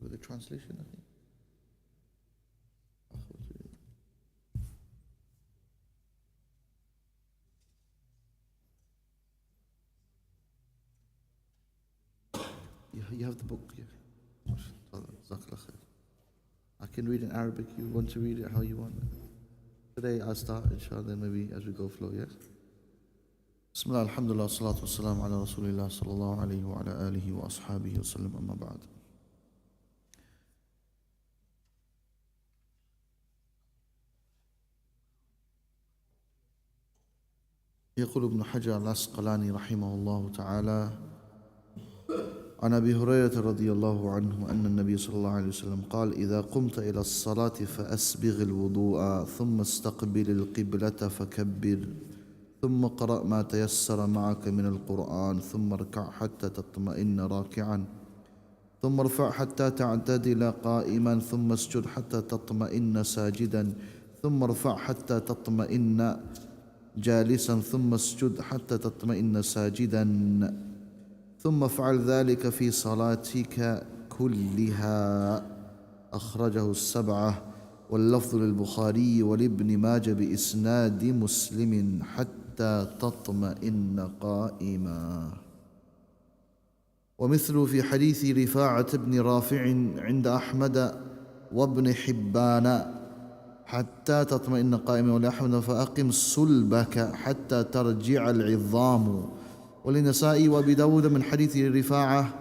with the translation, I think. You have the book, yeah. I can read in Arabic. You want to read it how you want. Today I'll start, inshallah, then maybe as we go flow, yes? Bismillah, alhamdulillah, salatu wassalamu ala rasulillah sallallahu alayhi wa ala alihi wa ashabihi wa sallam, amma ba'd. يقول ابن حجر العسقلاني رحمه الله تعالى عن أبي هريرة رضي الله عنه أن النبي صلى الله عليه وسلم قال إذا قمت إلى الصلاة فأسبغ الوضوء ثم استقبل القبلة فكبر ثم قرأ ما تيسر معك من القرآن ثم اركع حتى تطمئن راكعا ثم ارفع حتى تعتدل قائما ثم اسجد حتى تطمئن ساجدا ثم ارفع حتى تطمئن جالسا ثم اسجد حتى تطمئن ساجدا ثم افعل ذلك في صلاتك كلها. أخرجه السبعة واللفظ للبخاري ولابن ماجه بإسناد مسلم حتى تطمئن قائما. ومثله في حديث رفاعة بن رافع عند أحمد وابن حبان حتى تطمئن قائما، ولأحمد فأقم صلبك حتى ترجع العظام. ولنسائي وابي داود من حديث رفاعة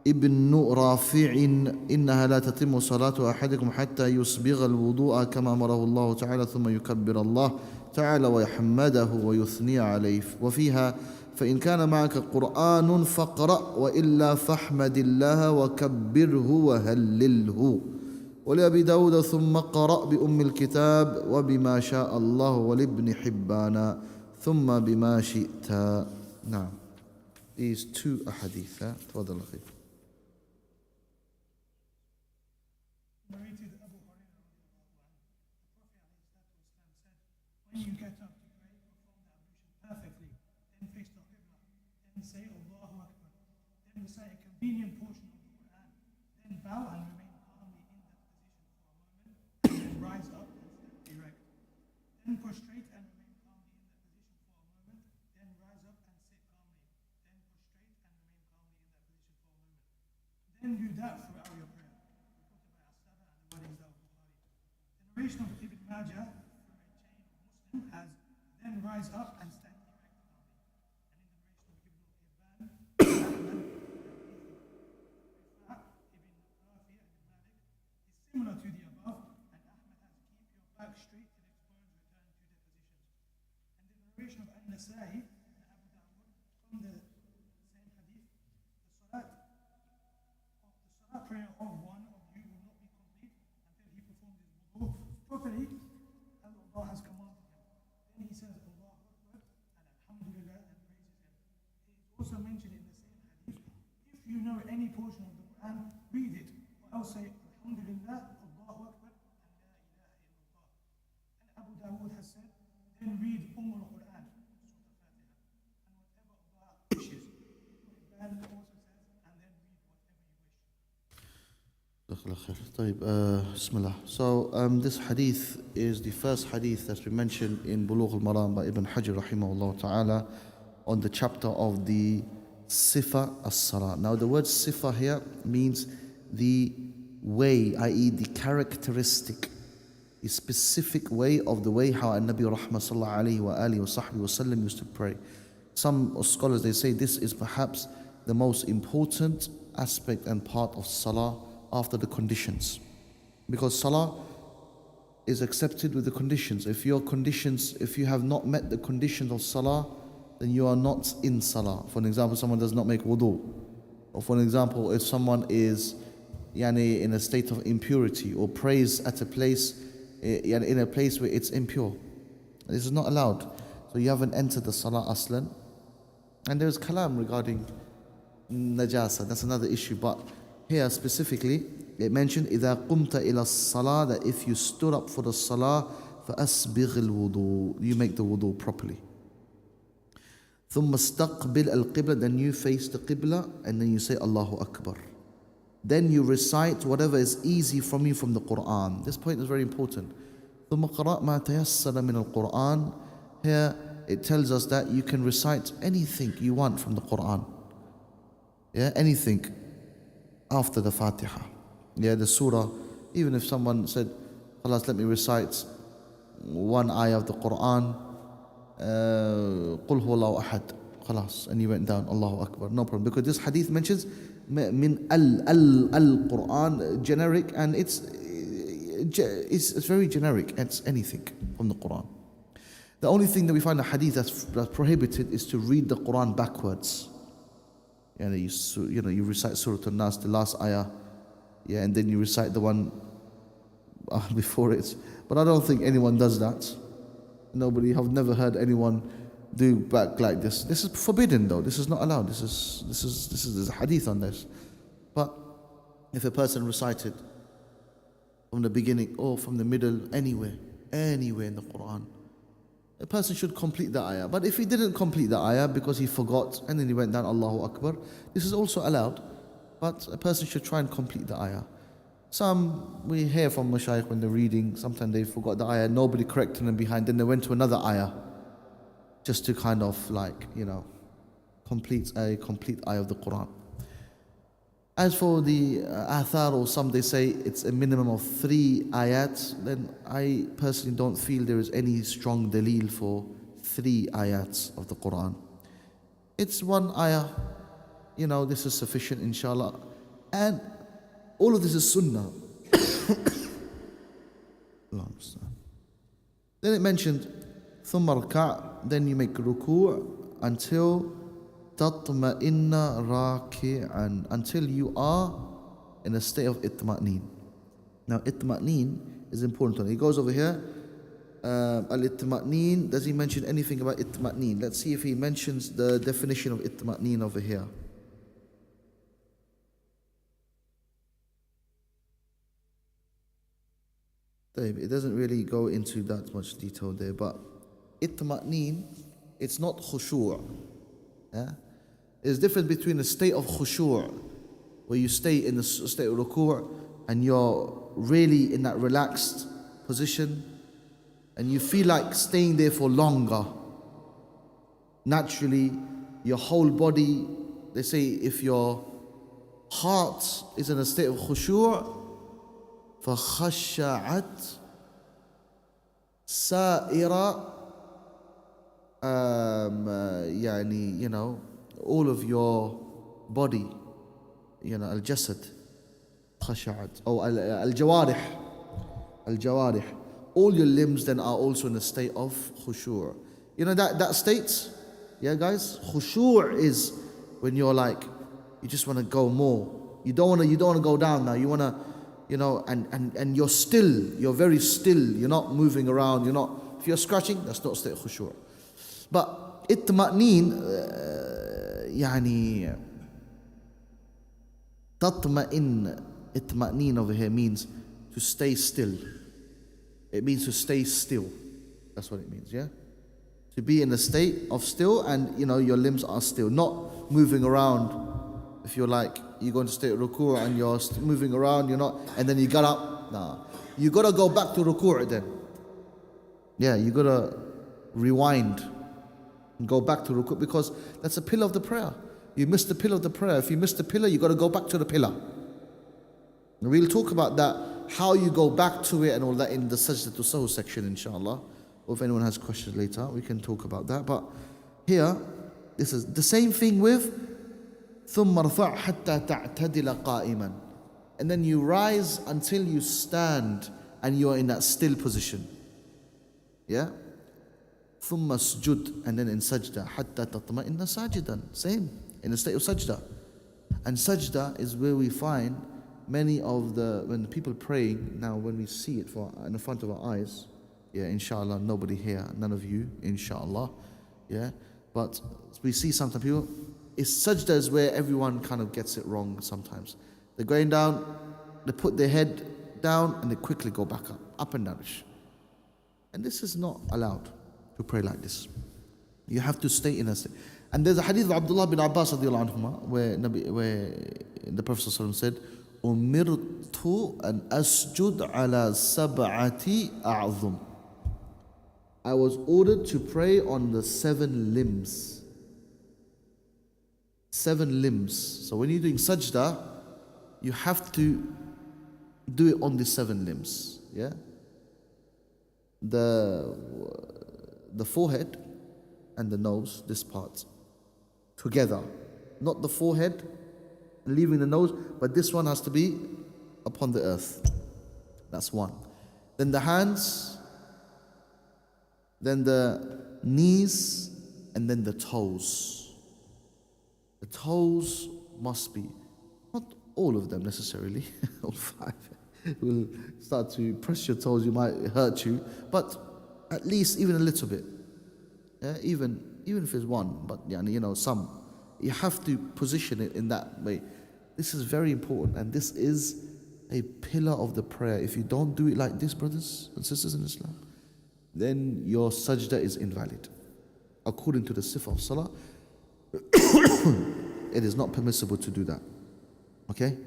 ابن رافع إنها لا تتم صلاة أحدكم حتى يسبغ الوضوء كما أمره الله تعالى ثم يكبر الله تعالى ويحمده ويثني عليه. وفيها فإن كان معك قرآن فاقرأ وإلا فاحمد الله وكبره وهلله. ولأبي داود ثم قرأ بأم الكتاب وبما شاء الله، ولابن حبان ثم بما شئت. Now, these two ahadith. تفضل أخي. Narrated Abu Hurairah, the Prophet said, when you get up to pray, perform the ablution perfectly, then face the Qibla, then say Allahu Akbar, then recite a convenient portion of the Quran, then bow and remain calmly in that position for a moment, then rise up and stand erect, then prostrate and remain calmly in that position for a moment, then rise up and sit calmly, then prostrate and remain calmly in that position for a moment. Then do that throughout your prayer. Reported by As-Saba and the narration of Ibn Majah through a chain of Muslim has then rise up and stand erect calmly. And in the narration of Ibn Hibban, Rifaa ibn Rafi' ibn Malik is similar to the above, and Ahmad has keep your back straight till its bones return to their positions. And in the narration of An-Nasa'i and Abu Dawud from the same hadith, the salat prayer of one of you will not be complete until he performs his wudu properly as Allah has commanded him. Then he says Allahu Akbar and Alhamdulillah and praises him. It is also mentioned in the same hadith, if you know any portion of the Quran, read it, or else say Alhamdulillah, Allahu Akbar and La ilaha illallah. And Abu Dawud has said, then read al-Quran, Surah Fatiha, and whatever Allah wishes. Ibn also says, and then read whatever you wish. Bismillah. So this hadith is the first hadith that's been mentioned in Bulugh Al-Maram by Ibn Hajar rahimahullah ta'ala on the chapter of the Sifa as-Salah. Now the word Sifa here means the way, i.e. the characteristic, the specific way of the way how Nabi Rahmah sallallahu alayhi wa alihi wa sahbihi wa sallam used to pray. Some scholars, they say this is perhaps the most important aspect and part of Salah after the conditions. Because Salah is accepted with the conditions. If you have not met the conditions of Salah, then you are not in Salah. For an example, someone does not make wudu. Or for an example, if someone is in a state of impurity or prays at a place, in a place where it's impure. This is not allowed. So you haven't entered the Salah aslan. And there's kalam regarding najasa. That's another issue. But here specifically, it mentioned إِذَا قُمْتَ إِلَى الصَّلَاةِ, that if you stood up for the Salah, فَأَسْبِغِ الْوُضُوء, you make the wudu properly. ثُمَّ اسْتَقْبِلْ الْقِبْلَةِ, then you face the Qibla and then you say Allahu Akbar. Then you recite whatever is easy from you from the Quran. This point is very important. ثم قرأ ما تيسر من القرآن. Here it tells us that you can recite anything you want from the Quran. Yeah, anything after the Fatiha. Yeah, the surah. Even if someone said, "Khalas, let me recite one ayah of the Quran, قُلْ هُوَ اللَّهُ أَحَدٌ." Khalas, and you went down, Allahu Akbar. No problem, because this hadith mentions min al-Quran, generic, and it's very generic. It's anything from the Quran. The only thing that we find a hadith that's prohibited is to read the Quran backwards. You recite Surah An-Nas, the last ayah, yeah, and then you recite the one before it. But I don't think anyone does that. I've never heard anyone do back like this. This is forbidden though. This is not allowed. There's a hadith on this. But if a person recited from the beginning or from the middle, anywhere in the Quran, a person should complete the ayah. But if he didn't complete the ayah because he forgot and then he went down, Allahu Akbar, this is also allowed. But a person should try and complete the ayah. Some we hear from Mashaykh when they're reading, sometimes they forgot the ayah, nobody corrected them behind, then they went to another ayah just to kind of complete a complete ayah of the Quran. As for the athar, or some they say it's a minimum of 3 ayats, then I personally don't feel there is any strong dalil for 3 ayats of the Quran. It's 1 ayah, this is sufficient inshallah. And all of this is sunnah. Then it mentioned, ثُمَّ ارْكَعْ, then you make ruku' until تَطْمَئِنَّ رَاكِعًا, until you are in a state of itma'neen. Now itma'neen is important. He goes over here, al-itma'neen, does he mention anything about itma'neen? Let's see if he mentions the definition of itma'neen over here. It doesn't really go into that much detail there, but itma'neen, it's not khushu'. Yeah? There's a difference between a state of khushu', where you stay in the state of ruku' and you're really in that relaxed position and you feel like staying there for longer. Naturally, your whole body, they say if your heart is in a state of khushu', فَخَشَّعَتْ سَائِرَ all of your body, al-jasad, khasha'at, or al-jawarih, all your limbs then are also in a state of khushu'. That state, yeah guys, khushu' is when you're you just want to go more. You don't want to go down now. You want to, and you're still, you're very still. You're not moving around. If you're scratching, that's not a state of khushu'. But itma'neen, itma'neen over here means to stay still. It means to stay still. That's what it means, yeah? To be in a state of still and, your limbs are still, not moving around. If you're you go into state of ruku' and you're moving around, you're not, and then you got up. Nah. You got to go back to ruku' then. Yeah, you got to rewind and go back to ruku', because that's a pillar of the prayer. You missed the pillar of the prayer. If you missed the pillar, you got to go back to the pillar. And we'll talk about that, how you go back to it and all that in the Sajda to Sahu section, inshallah. Or if anyone has questions later, we can talk about that. But here, this is the same thing with ثُمَّ ارْفَعْ حَتَّى تَعْتَدِلَ قَائِمًا, and then you rise until you stand and you are in that still position. Yeah? ثُمَّ اسْجُدْ, and then in sajda, حَتَّى تَطْمَئِنَّ سَاجِدًا, same, in the state of sajda. And sajda is where we find many of when the people praying, now when we see it in the front of our eyes, yeah, inshallah, nobody here, none of you, inshallah, yeah, but we see sometimes people, sajda is where everyone kind of gets it wrong sometimes. They're going down, they put their head down and they quickly go back up and down. And this is not allowed to pray like this. You have to stay in a state. And there's a hadith of Abdullah bin Abbas radiallahu anhuma, where the Prophet ﷺ said, Umirtu an asjud ala sab'ati a'zum. I was ordered to pray on the 7 limbs. 7 limbs. So when you're doing sajda, you have to do it on the 7 limbs. Yeah? The forehead and the nose, this part, together. Not the forehead, leaving the nose, but this one has to be upon the earth. That's one. Then the hands, then the knees, and then the toes. The toes must be, not all of them necessarily, all 5. Will start to press your toes, you might hurt you, but at least even a little bit. Yeah, even if it's one, but some. You have to position it in that way. This is very important, and this is a pillar of the prayer. If you don't do it like this, brothers and sisters in Islam, then your sajda is invalid. According to the sifah of salah, it is not permissible to do that. Okay?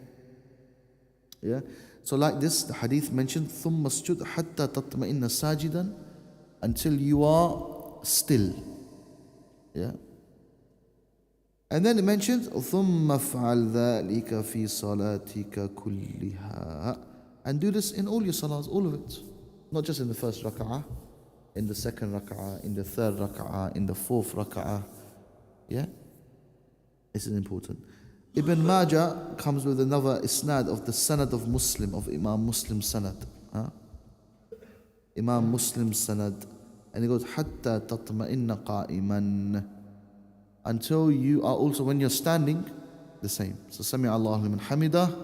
Yeah? So like this, the hadith mentioned, ثُمَّ اسْجُدْ حَتَّى تَطْمَئِنَّ سَاجِدًا, until you are still. Yeah? And then it mentions ثُمَّ افْعَلْ ذَلِكَ فِي صَلَاتِكَ كُلِّهَا, and do this in all your salahs, all of it. Not just in the first rak'ah, in the second rak'ah, in the third rak'ah, in the fourth rak'ah. Yeah? This is important. Ibn Majah comes with another isnad of the sanad of Muslim, of Imam Muslim sanad. Imam Muslim sanad. And he goes, حَتَّى تَطْمَئِنَّ قَائِمًا, until you are also, when you're standing, the same. So, Sami Allahu liman hamidah.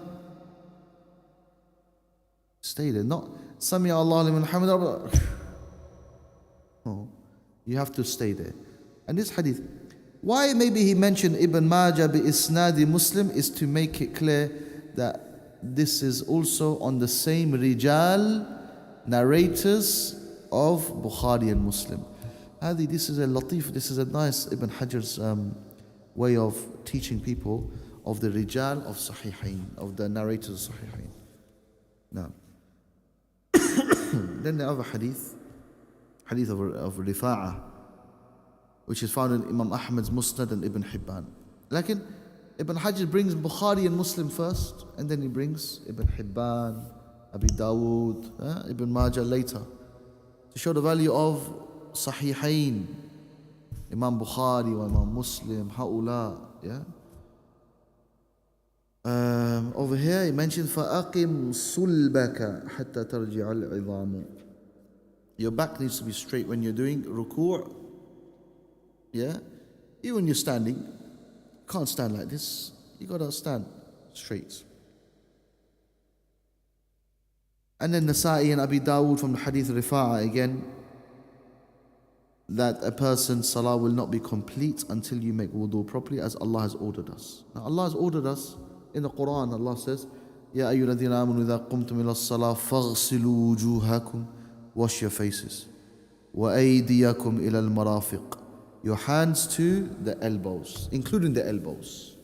Stay there. Not Sami Allahu liman hamidah. No. You have to stay there. And this hadith, why maybe he mentioned Ibn Majah bi isnadi Muslim, is to make it clear that this is also on the same rijal, narrators of Bukhari and Muslim. This is a latif, this is a nice Ibn Hajar's way of teaching people of the rijal of Sahihain, of the narrators of Sahihain. Now, then the other hadith of Rifa'ah, which is found in Imam Ahmad's Musnad and Ibn Hibban. Lakin, Ibn Hajar brings Bukhari and Muslim first, and then he brings Ibn Hibban, Abi Dawood, Ibn Majah later, to show the value of Sahihain, Imam Bukhari wa Imam Muslim, Haula. Yeah. Over here he mentioned فَأَقِمْ صُلْبَكَ حَتَّى تَرْجِعَ الْعِظَامُ. Your back needs to be straight when you're doing ruku'. Yeah. Even when you're standing, you can't stand like this. You gotta stand straight. And then Nasa'i and Abi Dawood from the hadith Rifa'ah again, that a person's salah will not be complete until you make wudu properly, as Allah has ordered us. Now Allah has ordered us in the Quran. Allah says, Ya ayyuhalladhina amanu idha qumtum ila as-salah faghsilu wujuhakum, wash your faces, wa aydiyakum ila al-marafiq, your hands to the elbows, including the elbows.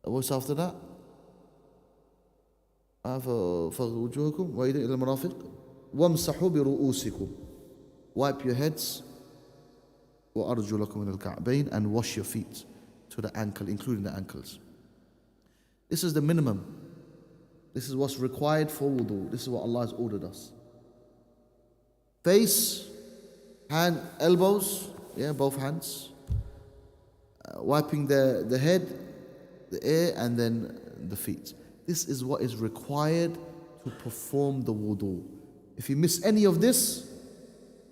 What's after that? فاغسلوا وجوهكم وأيديكم إلى المرافق وامسحوا برؤوسكم. Wipe your heads وأرجلكم إلى الكعبين, and wash your feet to the ankle, including the ankles. This is the minimum. This is what's required for wudu. This is what Allah has ordered us. Face, hand, elbows, both hands. Wiping the head, the ear, and then the feet. This is what is required to perform the wudu. If you miss any of this,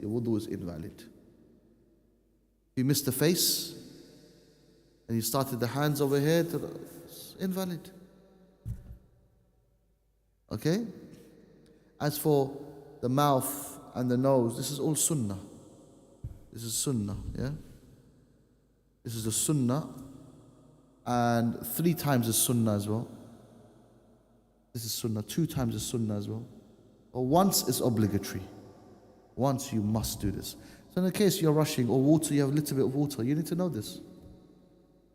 your wudu is invalid. If you miss the face, and you started the hands over here, it's invalid. Okay? As for the mouth and the nose, this is all sunnah. This is sunnah, yeah? This is the sunnah, and 3 times the sunnah as well. This is sunnah, 2 times the sunnah as well. Or once is obligatory. Once you must do this. So in the case you're rushing, or water, you have a little bit of water, you need to know this.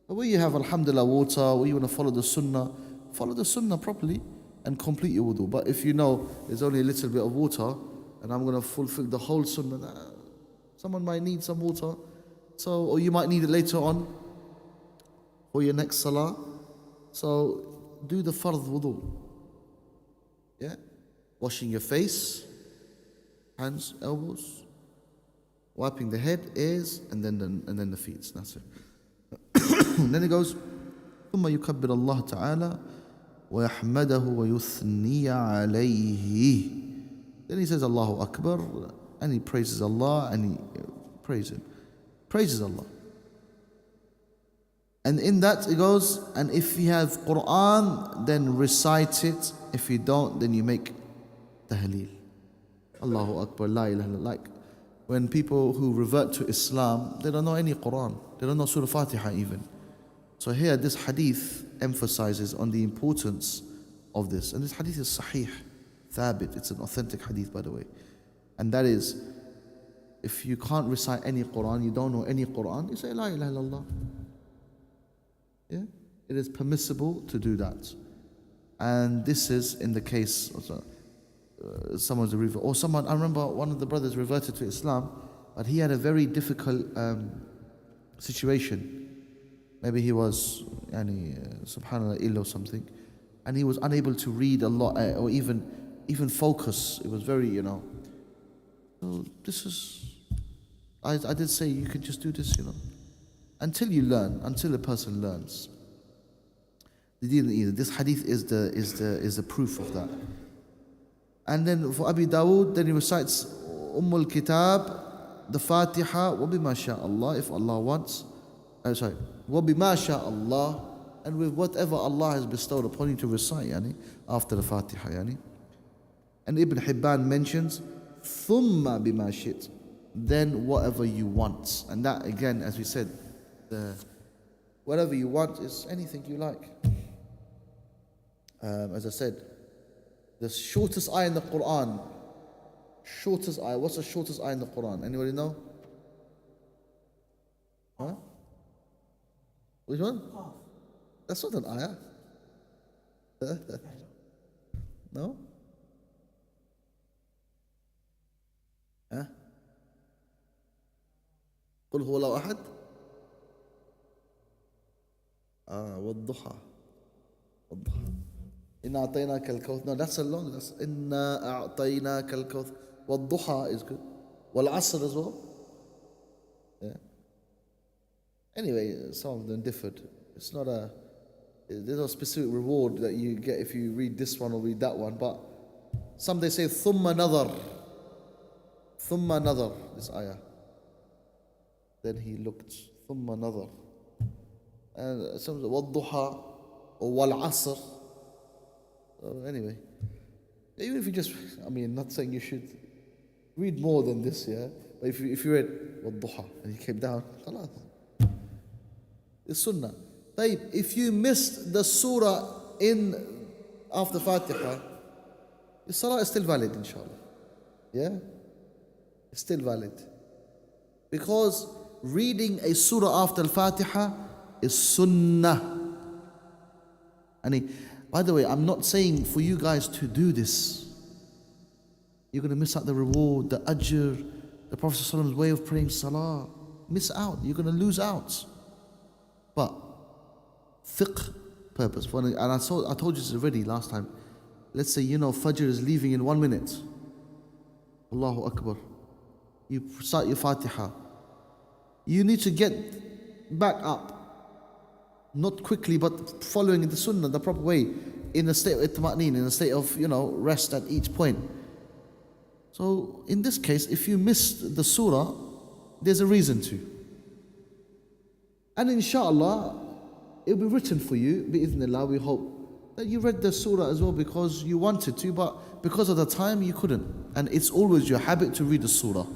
Where you have alhamdulillah water, where you want to follow the sunnah properly and complete your wudu. But if you know there's only a little bit of water and I'm going to fulfill the whole sunnah, someone might need some water, so, or you might need it later on for your next salah. So do the fard wudu. Yeah? Washing your face, hands, elbows, wiping the head, ears, and then the feet. That's it. Then he goes, ثم يكبر الله تعالى ويحمده ويثني عليه. Then he says Allahu Akbar, and he praises Allah, and he praises Allah. And in that he goes, and if you have Quran, then recite it. If you don't, then you make tahleel. Allahu Akbar, la ilaha illallah. Like when people who revert to Islam, they don't know any Quran. They don't know Surah Fatiha even. So here this hadith emphasizes on the importance of this. And this hadith is sahih, thabit. It's an authentic hadith, by the way. And that is, if you can't recite any Quran, you don't know any Quran, you say la ilaha illallah. Yeah? It is permissible to do that. And this is in the case of someone's a revert, or someone, I remember one of the brothers reverted to Islam, but he had a very difficult situation. Maybe he was, subhanAllah, ill or something, and he was unable to read a lot, or even focus. It was very, So this is, I did say you could just do this, until you learn, until a person learns. They didn't either. This hadith is the proof of that. And then for Abi Dawood, then he recites Ummul Kitab, the Fatiha, وَبِمَا شَاءَ اللَّهِ, if Allah wants. وَبِمَا شَاءَ اللَّهِ, and with whatever Allah has bestowed upon you to recite, after the Fatiha. And Ibn Hibban mentions, ثُمَّ بِمَا شِئْتَ, then whatever you want. And that again, as we said, whatever you want is anything you like. As I said, the shortest ayah in the Quran, shortest ayah, what's the shortest ayah in the Quran? Anybody know? Huh? Which one? That's not an ayah. No? Huh? قل هو الله أحد. والضحى. إنا أعطيناك الكوثر. No, that's a long. That's إنا أعطيناك الكوثر. والضحى is good. والعصر as well. Yeah. Anyway, some of them differed. It's not there's no specific reward that you get if you read this one or read that one. But some they say ثم نظر. ثم نظر, this ayah. Then he looked. ثم نظر. And some say والضحى or والعصر. So anyway, even if you just, not saying you should read more than this, yeah. But if you read والضحى and you came down, خلاص. It's sunnah. If you missed the surah after Fatiha, your salah is still valid, inshallah. Yeah? It's still valid. Because reading a surah after Al-Fatiha is sunnah. By the way, I'm not saying for you guys to do this. You're going to miss out the reward, the ajr, the Prophet ﷺ's way of praying salah. Miss out. You're going to lose out. But fiqh purpose. And I told you this already last time. Let's say, Fajr is leaving in 1 minute. Allahu Akbar. You start your Fatiha. You need to get back up. Not quickly, but following the sunnah, the proper way, in a state of itma'neen, in a state of, rest at each point. So, in this case, if you missed the surah, there's a reason to. And inshallah, it'll be written for you, bi'idhnillah, we hope, that you read the surah as well because you wanted to, but because of the time, you couldn't. And it's always your habit to read the surah.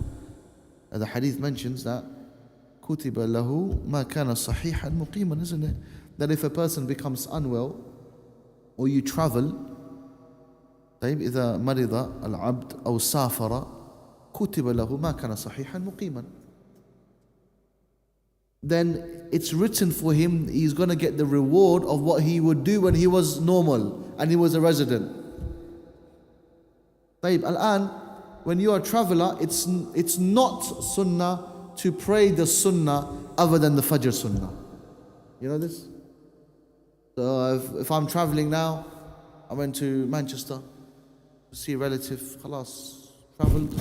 And the hadith mentions that كُتِبَ لَهُ مَا كَانَ صَحِيحًا مُقِيمًا, isn't it? That if a person becomes unwell or you travel, إذا مرض العبد أو سافر كُتِبَ له ما كان صحيحا مقيما. then it's written for him, he's going to get the reward of what he would do when he was normal and he was a resident. طيب, الآن, when you are a traveler, it's not sunnah to pray the sunnah other than the Fajr sunnah. You know this? So if I'm traveling now, I went to Manchester to see a relative, khalas, traveled,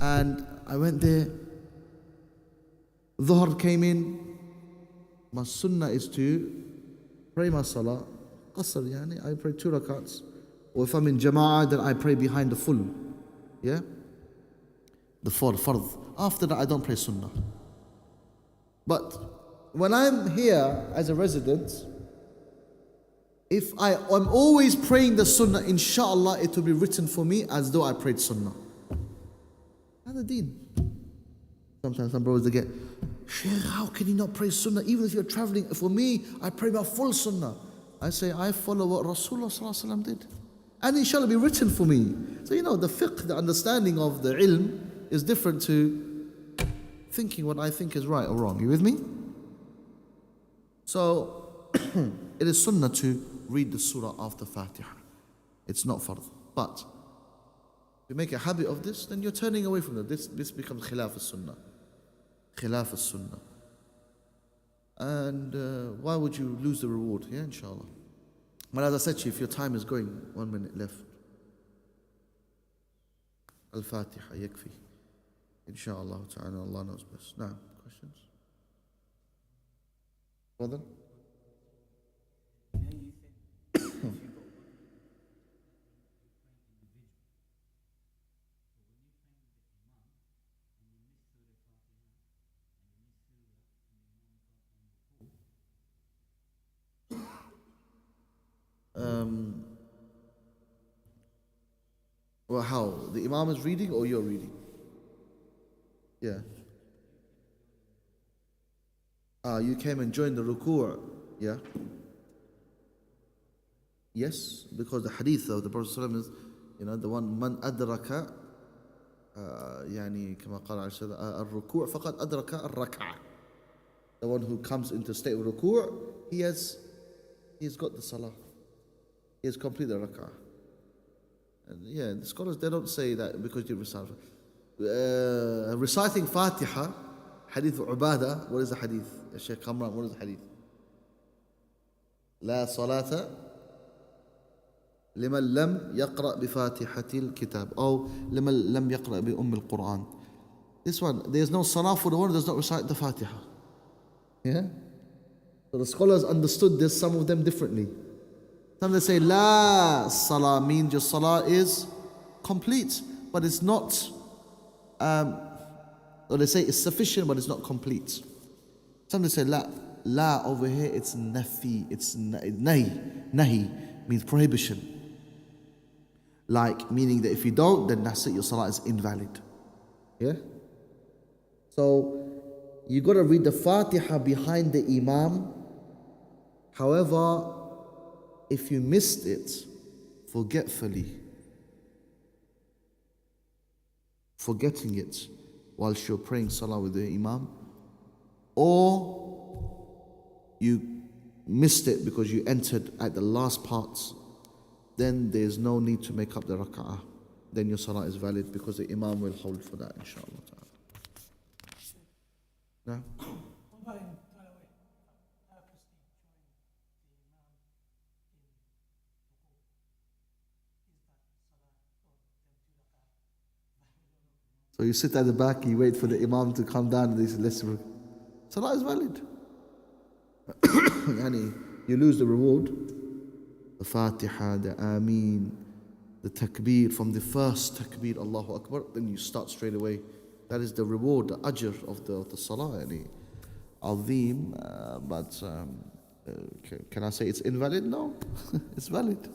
and I went there. Dhuhr came in. My sunnah is to pray my salah, qasr, yani, I pray 2 rakats. Or if I'm in jama'ah, then I pray behind the full. Yeah? The fard. After that, I don't pray sunnah. But when I'm here as a resident, if I'm always praying the sunnah, inshallah, it will be written for me as though I prayed sunnah. Hada deen. Sometimes some brothers, they get, Shaykh, how can you not pray sunnah? Even if you're traveling, for me, I pray my full sunnah. I say, I follow what Rasulullah sallallahu alaihi wasallam did. And inshallah be written for me. So the fiqh, the understanding of the ilm is different to thinking what I think is right or wrong. You with me? So, it is sunnah to read the surah after Fatiha. It's not fard. But, if you make a habit of this, then you're turning away from it. This becomes khilaf al-sunnah. Khilaf al-sunnah. And why would you lose the reward? Yeah, inshallah. But as I said to you, if your time is going, 1 minute left. Al-Fatiha, yakfi. Inshallah ta'ala, Allah knows best. Now, questions? Brother? Well, how? The Imam is reading or you're reading? Yeah. You came and joined the ruku'. Yeah. Yes, because the hadith of the Prophet ﷺ is, the one, man adraka, يعني كما قال عليه الصلاة الركوع فقد أدرك الركعة. The one who comes into state of ruku', he's got the salah. He has completed the rak'ah. And the scholars, they don't say that because you recite. Reciting Fatiha, hadith Ubadah, what is the hadith? Shaykh Kamran, what is the hadith? لا صلاة لمن لم يقرأ بفاتحة الكتاب أو لمن لم يقرأ بأم القرآن. This one, there's no salah for the one who does not recite the Fatiha. Yeah? So the scholars understood this, some of them differently. Some they say, La salah means your salah is complete, but it's not, or they say it's sufficient, but it's not complete. Some they say, La over here, it's nafi, it's nahi means prohibition. Like, meaning that if you don't, then that's it, your salah is invalid. Yeah? So, you got to read the Fatiha behind the Imam. However, if you missed it forgetting it whilst you're praying salah with the Imam, or you missed it because you entered at the last parts, then there's no need to make up the rak'ah. Then your salah is valid because the Imam will hold for that, inshallah. No? What about in Tarawih? Purposely join the Imam in ruku'. Is that salah or them 2 rak'ah? So you sit at the back, you wait for the Imam to come down and they say, let's look. Salah is valid. Yani, you lose the reward. The Fatiha, the Ameen, the Takbir, from the first Takbir, Allahu Akbar, then you start straight away. That is the reward, the ajr of the Salah. Yani, Azim, but can I say it's invalid? No, it's valid.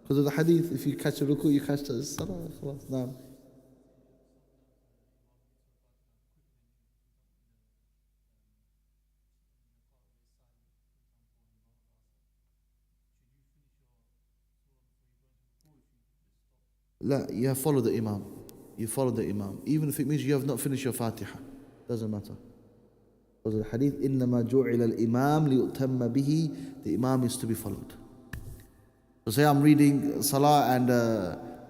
Because of the hadith, if you catch a ruku, you catch the Salah. Now. La, you follow the Imam. You follow the Imam. Even if it means you have not finished your Fatiha. Doesn't matter. Because the hadith, إِنَّمَا جُعِلَ الْإِمَامِ لِيُؤْتَمَّ بِهِ, the imam is to be followed. So say I'm reading salah and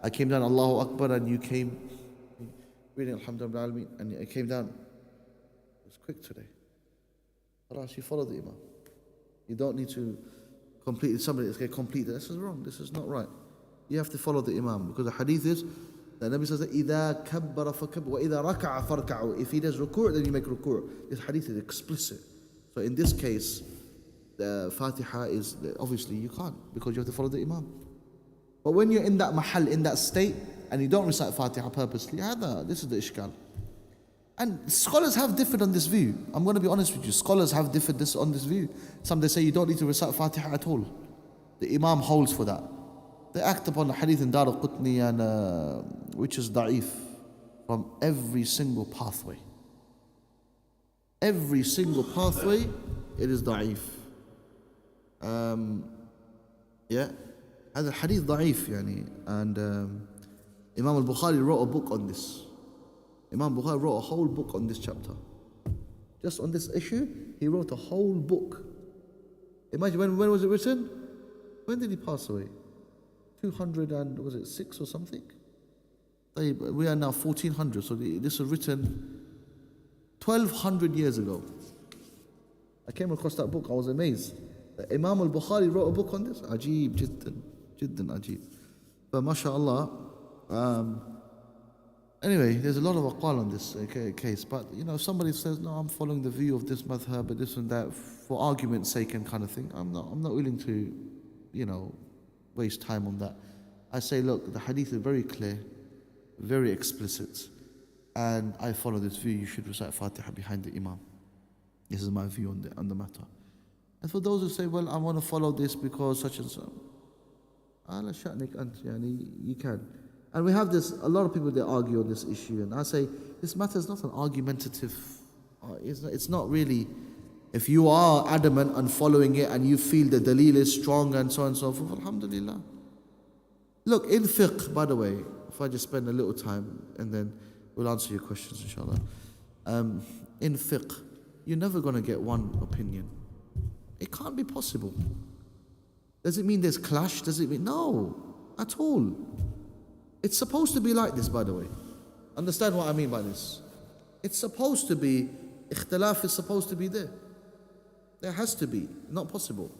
I came down, Allahu Akbar, and you came reading Alhamdulillah Alameen, and I came down. It's quick today. Khalas, you follow the imam. You don't need to complete it. Somebody is going to complete it. This is wrong. This is not right. You have to follow the imam, because the hadith is, the Nabi says, إِذَا كَبَّرَ فَكَبَّرُ وَإِذَا رَكَعَ فَارْكَعُوا. If he does ruku', then you make ruku'. This hadith is explicit. So in this case, the Fatiha is, obviously you can't, because you have to follow the imam. But when you're in that mahal, in that state, and you don't recite Fatiha purposely, this is the ishkal. And scholars have differed on this view. I'm going to be honest with you. Scholars have differed on this view. Some they say you don't need to recite Fatiha at all. The imam holds for that. They act upon the hadith in Dar al-Qutni, and which is da'if, from every single pathway. Every single pathway, it is da'if. Yeah, and the hadith da'if, yani. And Imam al-Bukhari wrote a book on this. Imam Bukhari wrote a whole book on this chapter. Just on this issue, he wrote a whole book. Imagine, when was it written? When did he pass away? 206 or something? We are now 1400, so this was written 1200 years ago. I came across that book, I was amazed. Imam al-Bukhari wrote a book on this. Ajib, jiddan ajib. But mashallah, anyway, there's a lot of aqwal on this case. But if somebody says, no, I'm following the view of this madhab, but this and that, for argument's sake and kind of thing, I'm not willing to, waste time on that. I say, look, the hadith is very clear, very explicit, and I follow this view. You should recite Fatiha behind the imam. This is my view on the matter. And for those who say, well, I want to follow this because such and so, ala sha'nik ant, you can. And we have this, a lot of people, they argue on this issue, and I say, this matter is not an argumentative, it's not really, if you are adamant on following it and you feel the dalil is strong and so on and so forth, alhamdulillah. Look, in fiqh, by the way, if I just spend a little time and then we'll answer your questions, inshallah. In fiqh, you're never going to get one opinion. It can't be possible. Does it mean there's clash? Does it mean, no, at all. It's supposed to be like this, by the way. Understand what I mean by this? It's supposed to be, ikhtilaf is supposed to be there. There has to be, not possible.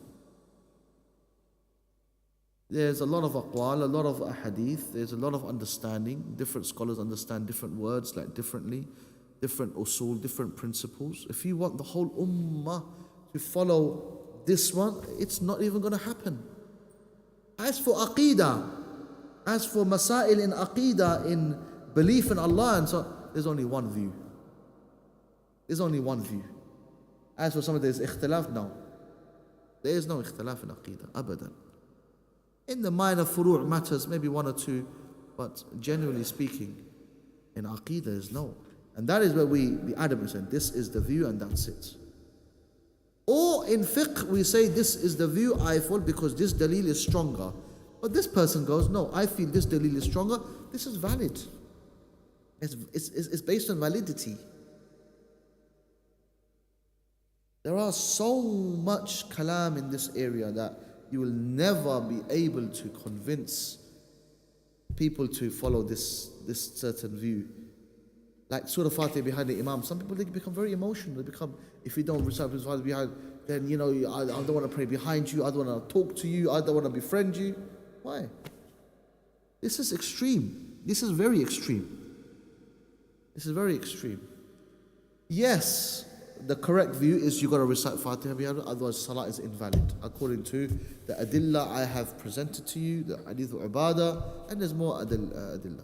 There's a lot of aqwal, a lot of ahadith, there's a lot of understanding. Different scholars understand different words like differently, different usul, different principles. If you want the whole ummah to follow this one, it's not even going to happen. As for aqeedah, as for masail in aqeedah, in belief in Allah and so, there's only one view. There's only one view. As for some of there's ikhtilaf, no. There is no ikhtilaf in aqeedah, abadan. In the minor furu' matters, maybe one or two, but generally speaking, in aqeedah is no. And that is where we be adamant and this is the view and that's it. Or in fiqh, we say this is the view I follow because this dalil is stronger. But this person goes, no, I feel this dalil is stronger. This is valid. It's based on validity. There are so much kalam in this area that you will never be able to convince people to follow this certain view. Like Surah Fatiha behind the Imam. Some people, they become very emotional. They become, if you don't recite Fatiha behind, then I don't want to pray behind you, I don't want to talk to you, I don't want to befriend you. Why? This is extreme. This is very extreme. This is very extreme. Yes, the correct view is you got to recite Fatiha behind, otherwise salah is invalid. According to the adillah I have presented to you, the hadith of ibadah, and there's more adillah.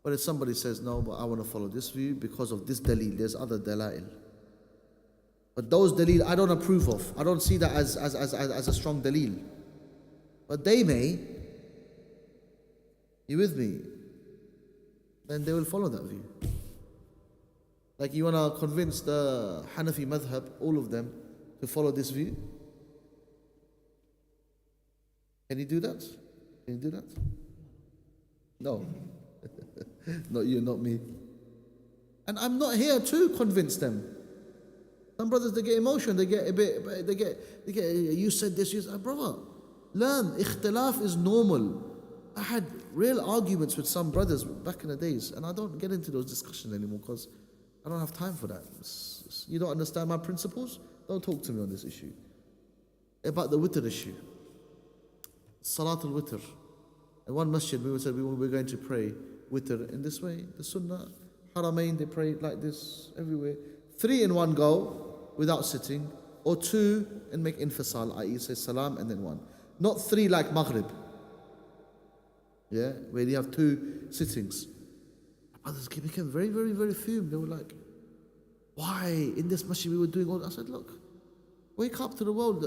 But if somebody says, no, but I want to follow this view because of this dalil, there's other dalail. But those dalil I don't approve of. I don't see that as a strong dalil. But they may. You with me? Then they will follow that view. Like you want to convince the Hanafi madhab, all of them, to follow this view? Can you do that? Can you do that? No. Not you, not me. And I'm not here to convince them. Some brothers, they get emotional, they get a bit, you said this, you said, brother, learn, ikhtilaf is normal. I had real arguments with some brothers back in the days, and I don't get into those discussions anymore because I don't have time for that. You don't understand my principles? Don't talk to me on this issue. About the witr issue. Salat al-witr. In one masjid, we said we were going to pray witr in this way. The sunnah, Haramain, they pray like this everywhere. 3 in one go, without sitting, or 2 and make infasal, i.e. say salam and then 1. Not 3 like Maghrib. Yeah, where you have 2 sittings. Others became very, very, very fumed. They were like, why in this masjid we were doing all that? I said, look, wake up to the world.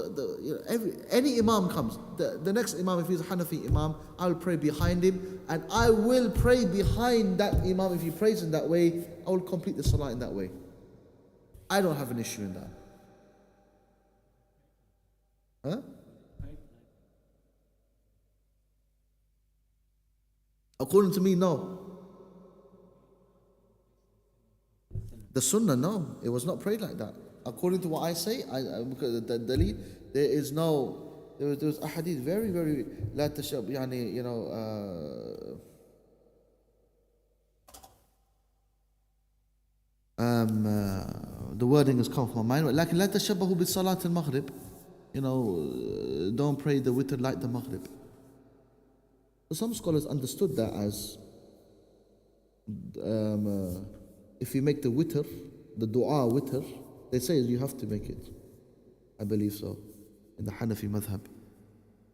Any imam comes, the next imam, if he's a Hanafi imam, I will pray behind him, and I will pray behind that imam. If he prays in that way, I will complete the salah in that way. I don't have an issue in that. Huh? According to me, no. The sunnah, no. It was not prayed like that. According to what I say, because the dalil, there is no, there was a hadith very, very, لا تشب, يعني, you know, the wording has come from my mind. لكن لا تشبهوا بصلاة المغرب. You know, don't pray the witr like the maghrib. So some scholars understood that as if you make the witr, the dua witr, they say you have to make it. I believe so. In the Hanafi madhab,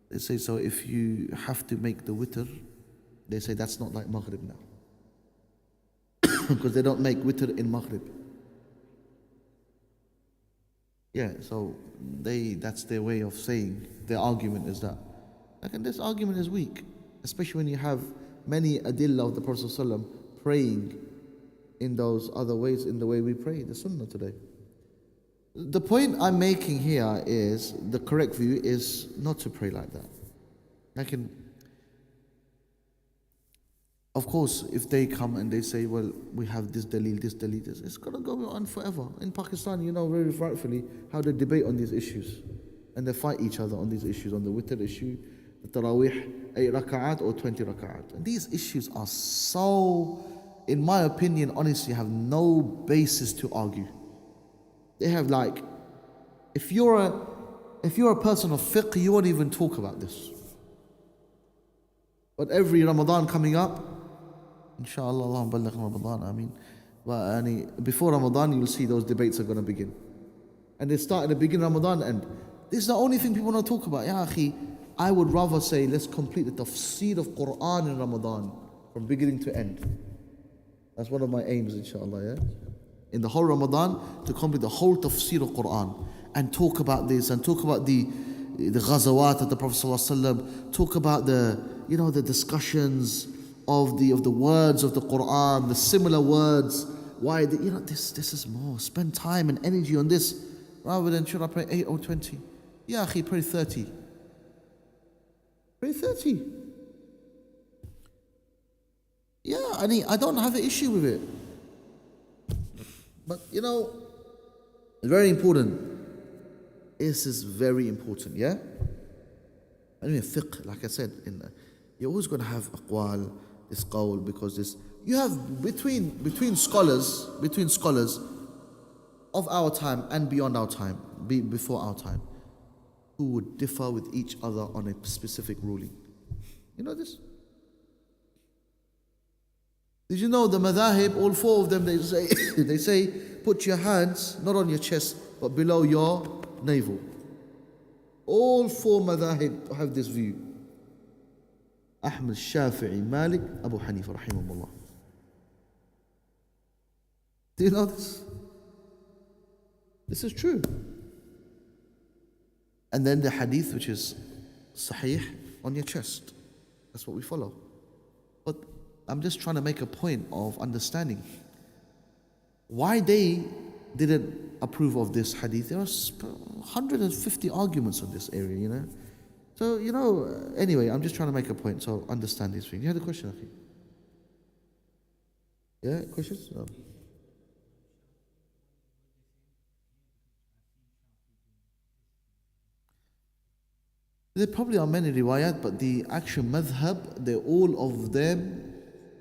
they say so. If you have to make the witr, they say that's not like maghrib now, because they don't make witr in maghrib. Yeah, so that's their way of saying, their argument is that. And this argument is weak, especially when you have many adillah of the Prophet ﷺ praying in those other ways, in the way we pray, the sunnah today. The point I'm making here is, the correct view is not to pray like that. Of course, if they come and they say, well, we have this dalil, it's going to go on forever. In Pakistan, you know very rightfully how they debate on these issues. And they fight each other on these issues, on the witr issue, the tarawih, 8 raka'at or 20 raka'at. And these issues are so, in my opinion, honestly, have no basis to argue. They have like, if you're a person of fiqh, you won't even talk about this. But every Ramadan coming up, inshallah, Allahumma balligh Ramadan, I mean, but before Ramadan, you'll see those debates are going to begin. And they start at the beginning of Ramadan, and this is the only thing people want to talk about. Ya akhi, I would rather say, let's complete the tafsir of Quran in Ramadan, from beginning to end. That's one of my aims, inshallah, yeah? In the whole Ramadan, to complete the whole tafsir of Quran, and talk about this, and talk about the ghazawat of the Prophet ﷺ, talk about the discussions of the words of the Quran, the similar words. Why this is more. Spend time and energy on this rather than should I pray 8 or 20? Yeah, akhi, pray 30. Pray 30. Yeah, I don't have an issue with it. But it's very important. This is very important, yeah? Anyway, fiqh, like I said, you're always going to have aqwal, this qawl, because this, you have between scholars of our time and beyond our time, before our time, who would differ with each other on a specific ruling. You know this? Did you know the madhahib, all 4 of them, they say, put your hands not on your chest, but below your navel. All 4 madhahib have this view. Ahmad, Shafi'i, Malik, Abu Hanifa, rahimahullah. Do you know this? This is true. And then the hadith, which is sahih, on your chest. That's what we follow. But I'm just trying to make a point of understanding why they didn't approve of this hadith. There are 150 arguments on this area, So, anyway, I'm just trying to make a point, so understand these things. You had a question, Akhi? Yeah, questions? No. There probably are many riwayat, but the actual madhab, they all of them,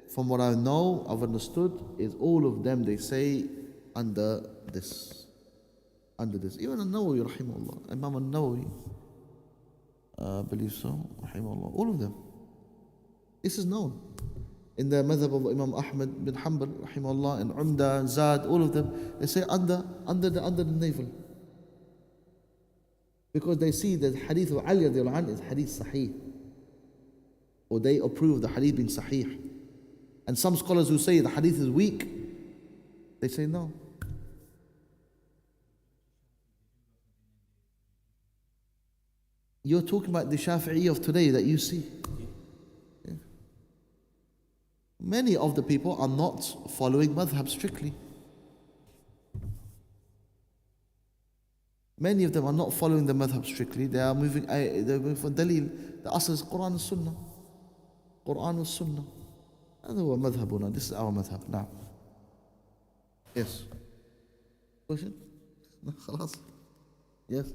from what I know, I've understood, is all of them, they say under this. Under this. Even Al-Nawawi, rahimahullah, Imam Al-Nawawi, I believe so, rahimahullah, all of them. This is known. In the madhab of Imam Ahmad bin Hanbal, rahimahullah, and Umda, Zad, all of them, they say under the navel. Because they see that hadith of Ali radiallahu anhu is hadith sahih. Or they approve the hadith being sahih. And some scholars who say the hadith is weak, they say no. You're talking about the Shafi'i of today that you see. Yeah. Many of the people are not following madhab strictly. Many of them are not following the madhab strictly. They are moving from dalil. The asl is Quran and Sunnah. Quran and Sunnah. هذا هو مذهبنا. This is our madhab. Now. Yes. Question? No, خلاص. Yes.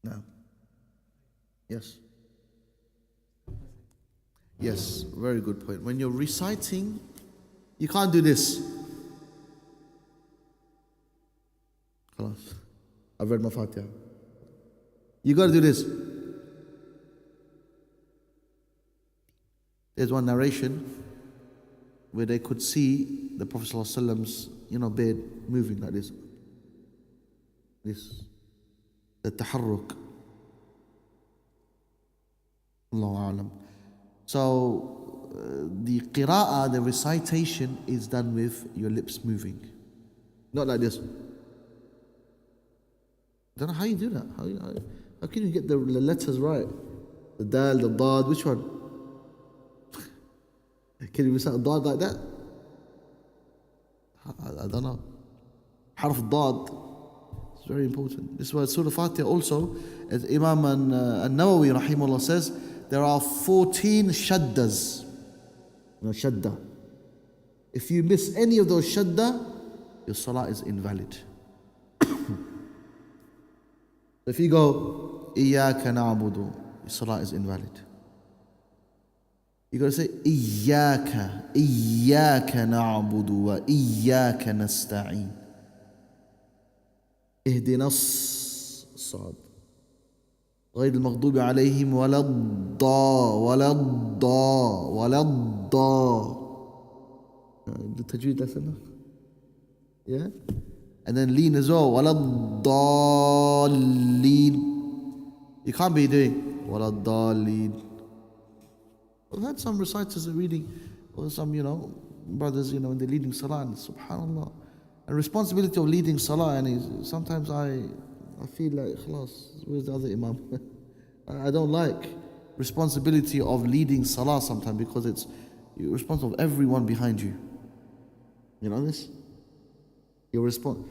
No. Yes. Yes, very good point. When you're reciting, you can't do this. خلاص. I've read my Fatiha. You got to do this. There's one narration where they could see the Prophet ﷺ's, beard moving like this. This. The taharruk. Allahu A'lam. So, the qira'ah, the recitation is done with your lips moving. Not like this. I don't know how you do that. How can you get the letters right? The dal, the dad, which one? Can you recite a dad like that? I don't know. Harf dad. It's very important. This is why Surah Fatiha also, as Imam An-Nawawi rahimahullah says, there are 14 shaddas. Shadda. If you miss any of those shadda, your salah is invalid. If you go, Iyaka na'budu, your salah is invalid. You got to say, Iyaka na'budu wa Iyaka nasta'in. اهدنا الصاد غير المغضوب عليهم ولا الضا the tajweed lesson, yeah, and then lean as well, ولا الضالين. You can't be doing ولا الضالين. I've had some reciters reading, or some brothers when they're leading salah, and subhanallah. The responsibility of leading salah, and sometimes I feel like, khalas, where's the other imam? I don't like responsibility of leading salah sometimes, because you're responsible of everyone behind you. You know this? You're responsible.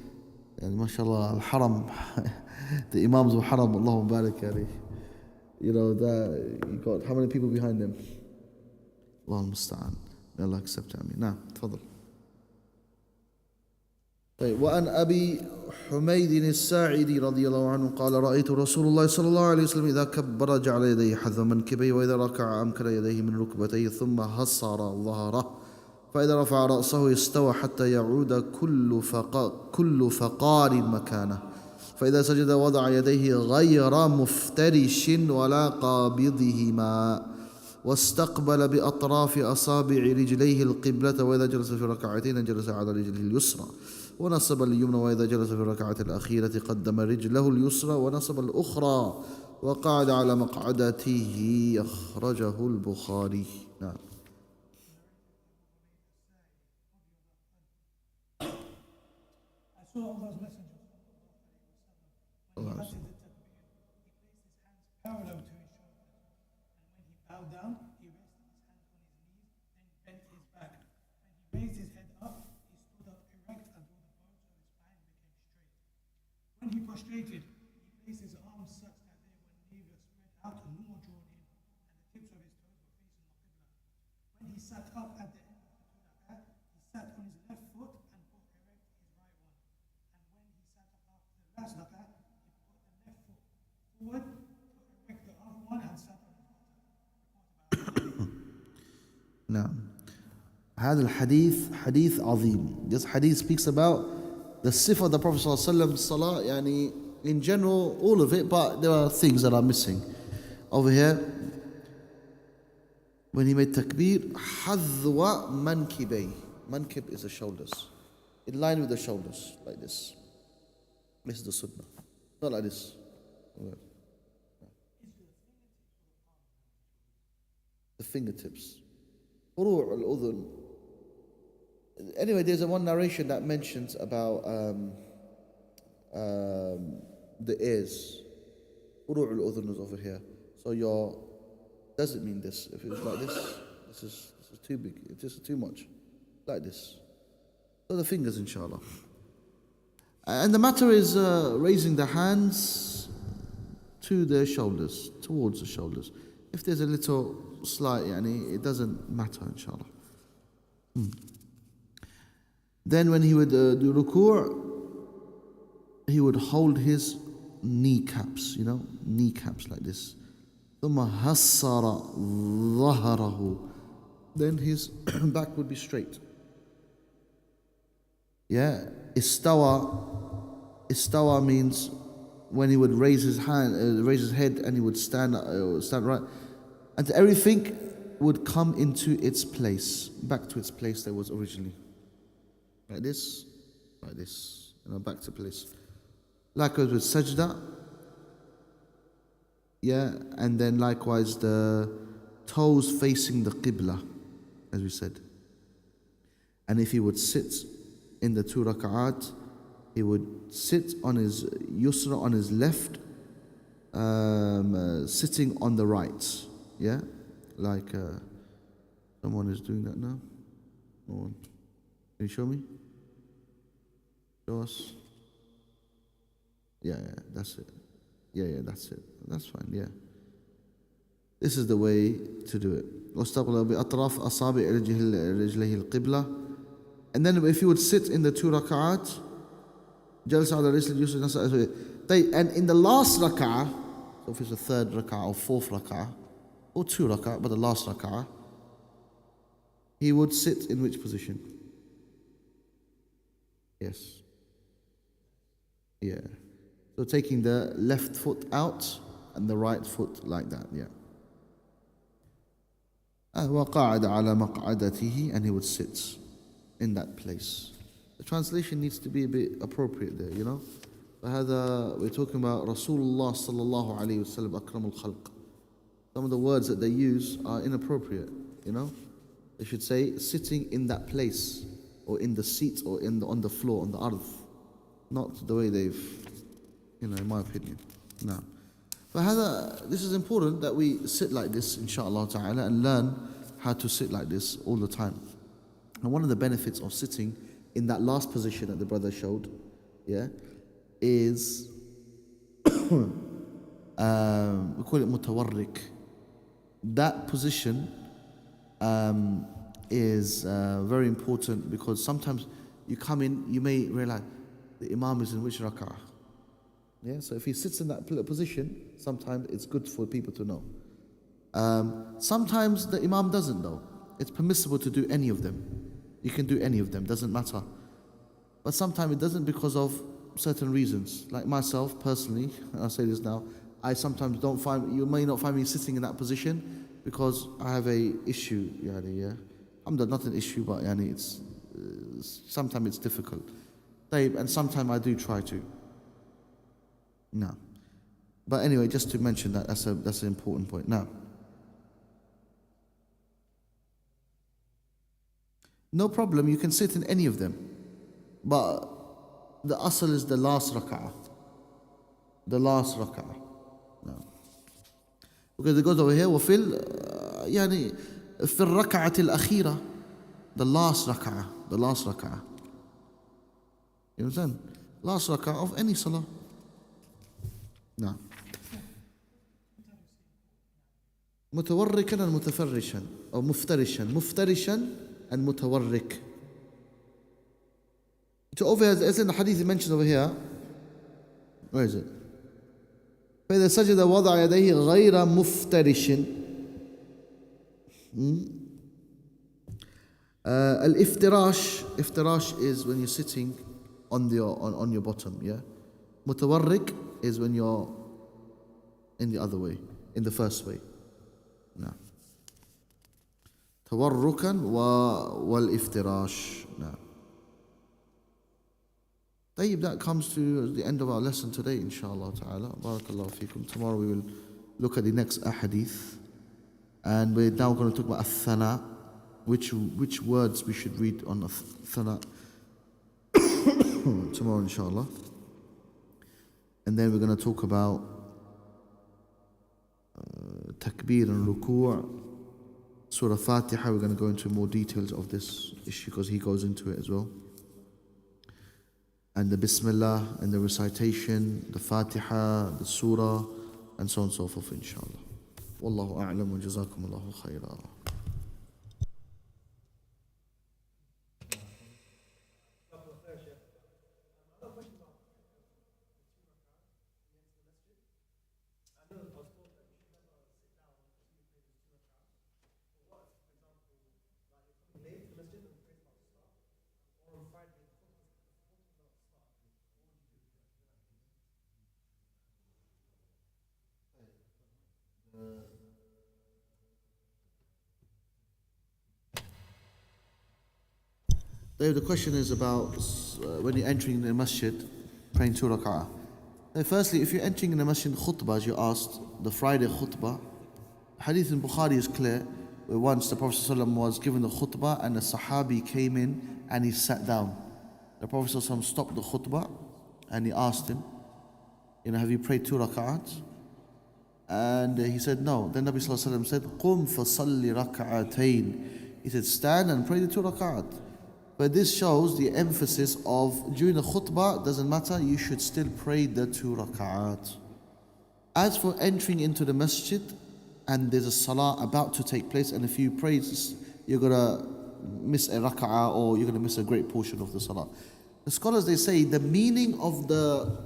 And mashallah, al-haram, the imams of haram, Allahumma barak alayh. You got how many people behind them? Allah al-musta'an. May Allah accept it. Now, tafadhal. طيب وعن أبي حميد الساعدي رضي الله عنه قال رأيت رسول الله صلى الله عليه وسلم إذا كبر جعل يديه حذو منكبيه وإذا ركع أمكن يديه من ركبتيه ثم هصر ظهره فإذا رفع رأسه استوى حتى يعود كل فقار مكانه فإذا سجد وضع يديه غير مفترش ولا قابضهما واستقبل بأطراف أصابع رجليه القبلة وإذا جلس في ركعتين جلس على رجله اليسرى ونصب اليمنى وإذا جلس في الركعة الأخيرة قدم رجله اليسرى ونصب الأخرى وقعد على مقعدته أخرجه البخاري. نعم. I saw Allah's Messenger when he uttered the takbir, he placed his hands parallel to his shoulders, and when he bowed down, he rested his hands on his knees, then bent his back. When he raised his head up, he stood up erect until the bones of his spine became straight. When he prostrated, he placed his arms such that they were neither spread out nor drawn in, and the tips of his toes were facing the Qibla. When he sat up at the end of the Qibla, he sat on his left foot and put erect his right one. And when he sat up after the last Now, هذا الحديث حديث عظيم. This hadith speaks about the sifah of the Prophet ﷺ, salah, yani in general, all of it, but there are things that are missing. Over here, when he made takbir, حذو منكبي. Mankib is the shoulders. In line with the shoulders, like this. This is the sunnah. Not like this. The fingertips. فروع الأذن. Anyway, there's one narration that mentions about the ears. فروع الأذن is over here. So your doesn't mean this. If it was like this is too big. This is too much. Like this. So the fingers, inshallah. And the matter is raising the hands to the shoulders, towards the shoulders. If there's a little slight, it doesn't matter, inshallah. Then when he would do ruku', he would hold his kneecaps, kneecaps like this. ثم هسر ظهره. Then his back would be straight. Yeah, istawa means when he would raise his hand, raise his head, and he would stand right, and everything would come into its place, back to its place that was originally. Like this, back to place. Likewise with sajda, yeah, and then likewise the toes facing the qibla, as we said. And if he would sit in the 2 rak'at, he would sit on his yusra, on his left, sitting on the right. Yeah, like someone is doing that now. No one. Can you show me? Show us. Yeah, that's it. Yeah, that's it. That's fine. Yeah. This is the way to do it. واستقبل بأطراف أصابع رجليه القبلة. And then if you would sit in the 2 rak'at, جلس على رجل اليسرى نصب. And in the last rak'ah, so if it's the 3rd rak'ah or 4th rak'ah, or 2 rak'ah, but the last rak'ah, he would sit in which position? Yes. Yeah. So taking the left foot out and the right foot like that, yeah. وقعد على مقعدته, and he would sit in that place. The translation needs to be a bit appropriate there, فهذا, we're talking about Rasulullah sallallahu alayhi wasallam akramul khalq. Some of the words that they use are inappropriate, They should say sitting in that place, or in the seat, or on the floor, on the ard. Not the way they've, in my opinion. No. This is important that we sit like this, inshallah ta'ala, and learn how to sit like this all the time. And one of the benefits of sitting in that last position that the brother showed, is we call it mutawarrik. That position is very important, because sometimes you come in, you may realize the imam is in which rak'ah. Yeah, so if he sits in that position, sometimes it's good for people to know. Sometimes the imam doesn't know. It's permissible to do any of them. You can do any of them, doesn't matter. But sometimes it doesn't, because of certain reasons. Like myself, personally, and I'll say this now, I sometimes you may not find me sitting in that position, because I have a issue, not an issue, but it's sometimes it's difficult. And sometimes I do try to. No. But anyway, just to mention that's an important point. Now, no problem, you can sit in any of them. But the asl is the last rak'ah. The last rak'ah. No. Because it goes over here, وفي في الركعة الأخيرة, the last rak'ah. The last rak'ah. You understand? Last rak'ah of any salah. نعم. متوركا ومتفرشا أو مفترشا and متورك. So over here, as in the hadith mentioned over here, where is it? فإذا سجد وضع يديه غير مفترش. Iftirash is when you're sitting on your bottom, yeah? Mutawarrik is when you're in the other way, in the first way. No. Tawarrukan wal iftirash. No. طيب, that comes to the end of our lesson today, inshallah ta'ala. Barakallahu feekum. Tomorrow we will look at the next ahadith. And we're now going to talk about athana, which words we should read on athana tomorrow, inshallah. And then we're going to talk about takbir and ruku'. Surah Fatiha, we're going to go into more details of this issue because he goes into it as well. And the Bismillah and the recitation, the Fatiha, the Surah, and so on and so forth, inshallah. Wallahu a'lam wa jazakum Allahu khaira. The question is about when you're entering the masjid, praying 2 rak'ah. Firstly, if you're entering in the masjid khutbah, as you asked, the Friday khutbah, hadith in Bukhari is clear, where once the Prophet ﷺ was given the khutbah and a sahabi came in and he sat down. The Prophet ﷺ stopped the khutbah and he asked him, have you prayed 2 rak'ahs? And he said, no. Then Nabi ﷺ said, قُمْ فَصَلِّ رَكْعَتَيْنِ. He said, stand and pray the 2 rak'ahs. But this shows the emphasis of during the khutbah, doesn't matter, you should still pray the 2 rak'ahs. As for entering into the masjid and there's a salah about to take place, and if you pray, you're going to miss a rak'ah or you're going to miss a great portion of the salah. The scholars, they say the meaning of the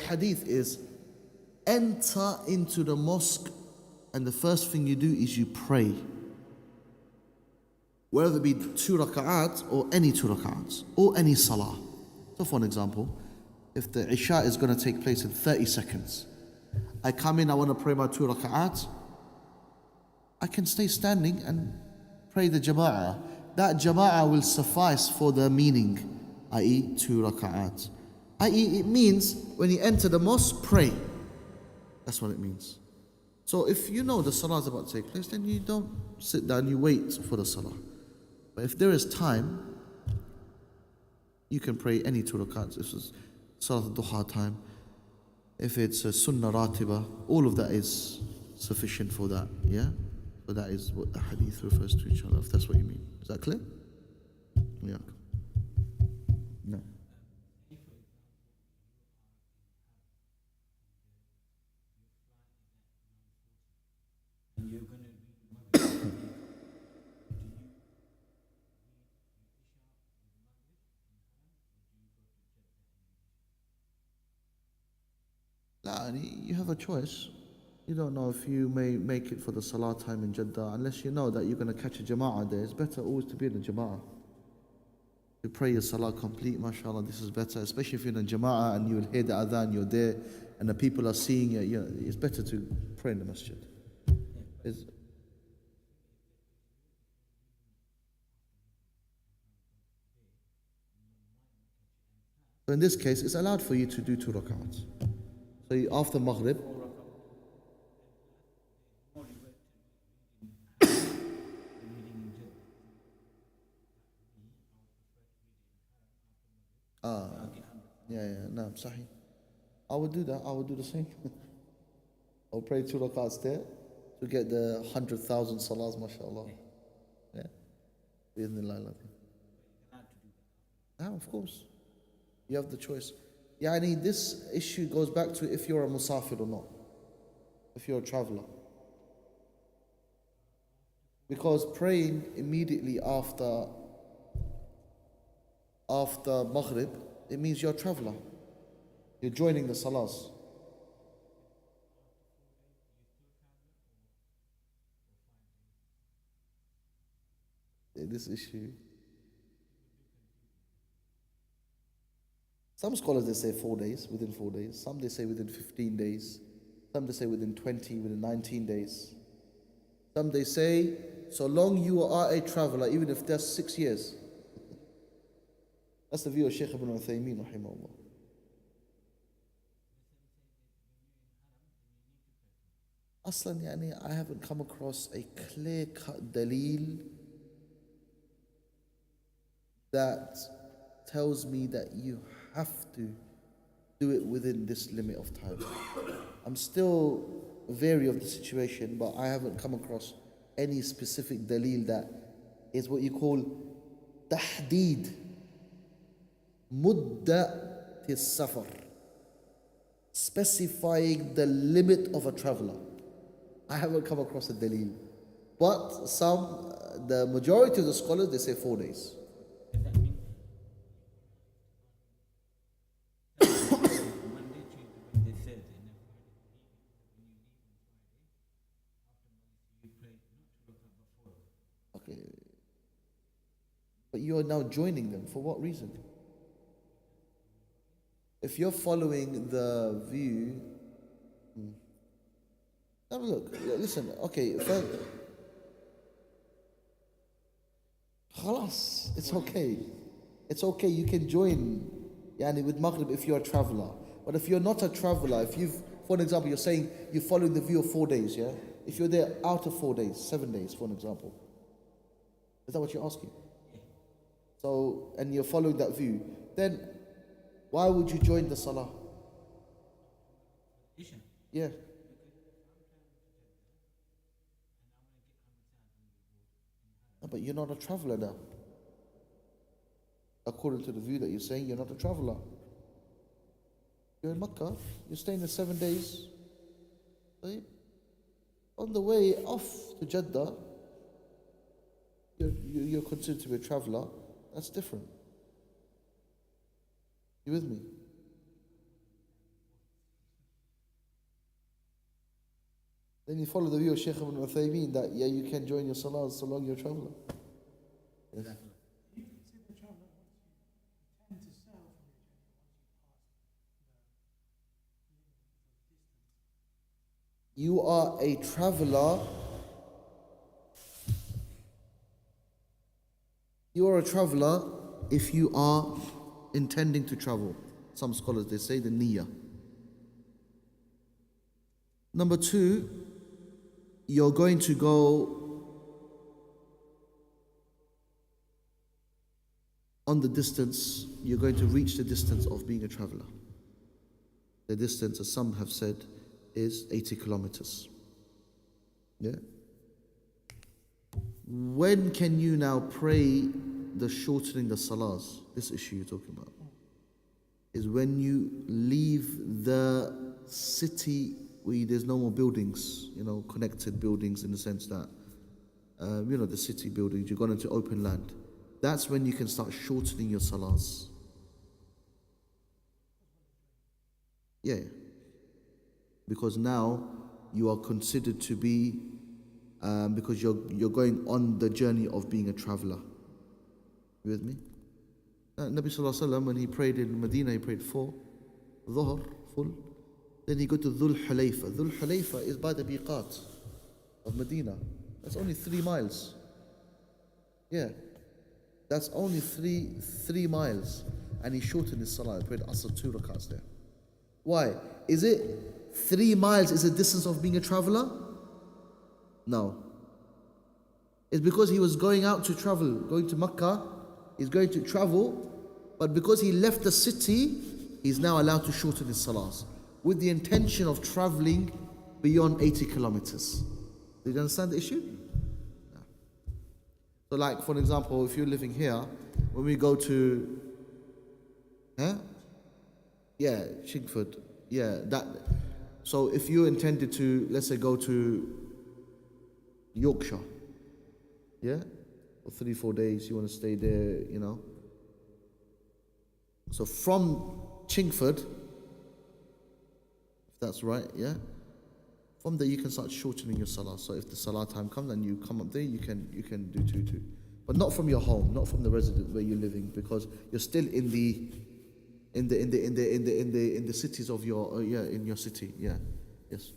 hadith is enter into the mosque and the first thing you do is you pray. Whether it be 2 rak'ahs or any 2 rak'ahs or any salah. So for an example, if the Isha is going to take place in 30 seconds, I come in, I want to pray my 2 rak'ahs, I can stay standing and pray the jama'ah. That jama'ah will suffice for the meaning, i.e. 2 rak'ahs. I.e. it means when you enter the mosque, pray. That's what it means. So if you know the salah is about to take place, then you don't sit down, you wait for the salah. But if there is time, you can pray any 2 rak'ahs. If it's Salat al-Duha time, if it's a Sunnah Ratiba, all of that is sufficient for that, yeah? So that is what the hadith refers to, inshallah, if that's what you mean. Is that clear? Yeah. No. You have a choice. You don't know if you may make it for the salah time in Jeddah unless you know that you're going to catch a jama'ah there. It's better always to be in a jama'ah. You pray your salah complete, mashallah, this is better, especially if you're in a jama'ah and you'll hear the adhan, you're there and the people are seeing you, it's better to pray in the masjid. So in this case, it's allowed for you to do 2 rak'ahs. So after Maghrib, no, sahih. I would do that, I would do the same. I'll pray 2 rak'ahs there to get the 100,000 salahs, mashallah. Yeah. Bismillah. Now, of course, you have the choice. Yani, this issue goes back to if you're a musafir or not, if you're a traveler. Because praying immediately after Maghrib, it means you're a traveler. You're joining the salahs. this issue. Some scholars, they say 4 days, within 4 days. Some they say within 15 days. Some they say within 20, within 19 days. Some they say, so long you are a traveler, even if that's 6 years. That's the view of Shaykh ibn Uthaymeen, rahimahullah. Aslan, yani, I haven't come across a clear-cut daleel that tells me that you have to do it within this limit of time. I'm still wary of the situation, but I haven't come across any specific daleel that is what you call tahdeed, mudda tis safar, specifying the limit of a traveler. I haven't come across a daleel. But some, the majority of the scholars, they say 4 days. Does that mean Monday, Tuesday, Wednesday, Thursday, and then Friday, when you leave on Friday, after you pray not 2 rakah before? Okay. But you are now joining them. For what reason? If you're following the view... Have a look. Listen, okay. Khalas, it's okay. It's okay, you can join with Maghrib if you're a traveler. But if you're not a traveler, if you've, for an example, you're saying you're following the view of 4 days, yeah? If you're there out of 4 days, 7 days, for an example. Is that what you're asking? So, and you're following that view, then why would you join the salah? Yeah. No, but you're not a traveler now. According to the view that you're saying, you're not a traveler. You're in Makkah, you're staying there 7 days. Right? On the way off to Jeddah, you're considered to be a traveler. That's different. You with me? Then you follow the view of Shaykh ibn Uthaymeen that, yeah, you can join your salah so long you're a traveler. Yes. You consider traveler once you tend to sell from your journey, once you pass the limit of distance. You are a traveler. You are a traveler if you are intending to travel. Some scholars, they say the niyyah. Number 2, you're going to go on the distance, you're going to reach the distance of being a traveler. The distance, as some have said, is 80 kilometers. Yeah? When can you now pray the shortening the salahs? This issue you're talking about is when you leave the city where there's no more buildings, connected buildings in the sense that, the city buildings, you've gone into open land. That's when you can start shortening your salahs. Yeah. Because now you are considered to be, because you're going on the journey of being a traveler. You with me? Nabi Sallallahu Alaihi Wasallam, when he prayed in Medina, he prayed 4 dhuhr, full. Then he go to Dhul Hulayfa. Dhul Hulayfa is by the Biqat of Medina. That's only 3 miles. Yeah. That's only three miles. And he shortened his salah. He prayed Asr 2 rakats there. Why? Is it 3 miles is the distance of being a traveler? No. It's because he was going out to travel, going to Makkah. He's going to travel. But because he left the city, he's now allowed to shorten his salahs, with the intention of traveling beyond 80 kilometers. Do you understand the issue? Yeah. So like, for example, if you're living here, when we go to, Chingford, so if you intended to, let's say, go to Yorkshire, for 3-4 days, you want to stay there, So from Chingford, that's right, yeah? From there you can start shortening your salah. So if the salah time comes and you come up there, you can do 2-2. but not from your home, not from the residence where you're living, because you're still in the cities of your in your city. Yeah, yes.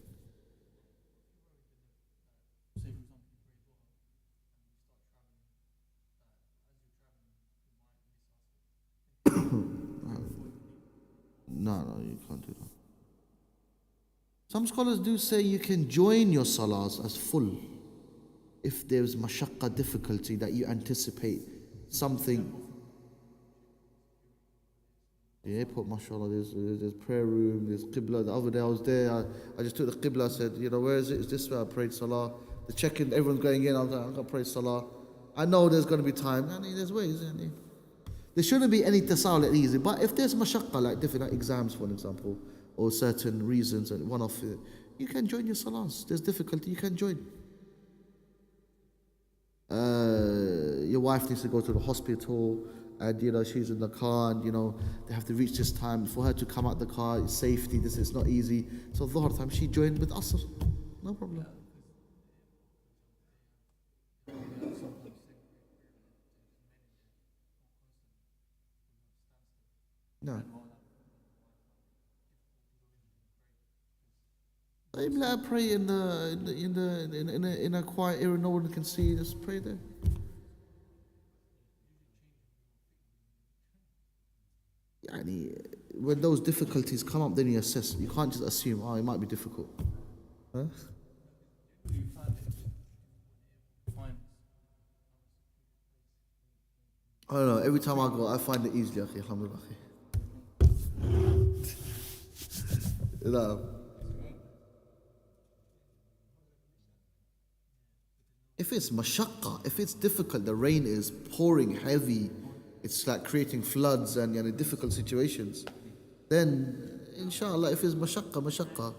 No, you can't do that. Some scholars do say you can join your salahs as full if there's mashaqqa, difficulty that you anticipate something. Yeah, put mashallah, there's prayer room, there's qibla. The other day I was there, I just took the qibla, I said, where is it? Is this where I prayed salah? The check-in, everyone's going in, I was like, I'm going to pray salah. I know there's going to be time, there's ways. There shouldn't be any tasawwul easy, but if there's mashaqqa, like different like exams, for example, or certain reasons, and one of it, you can join your salahs. There's difficulty, you can join. Your wife needs to go to the hospital, and she's in the car, and they have to reach this time for her to come out the car. It's safety. This is not easy. So dhuhr time she joined with Asr, no problem. No. Maybe let her pray in a quiet area no one can see. Just pray there. When those difficulties come up, then you assess. You can't just assume, it might be difficult. Huh? I don't know. Every time I go, I find it easy. Alhamdulillah. No. If it's mashaqqa, if it's difficult, the rain is pouring heavy, it's like creating floods and difficult situations, then inshallah, if it's mashaqqa,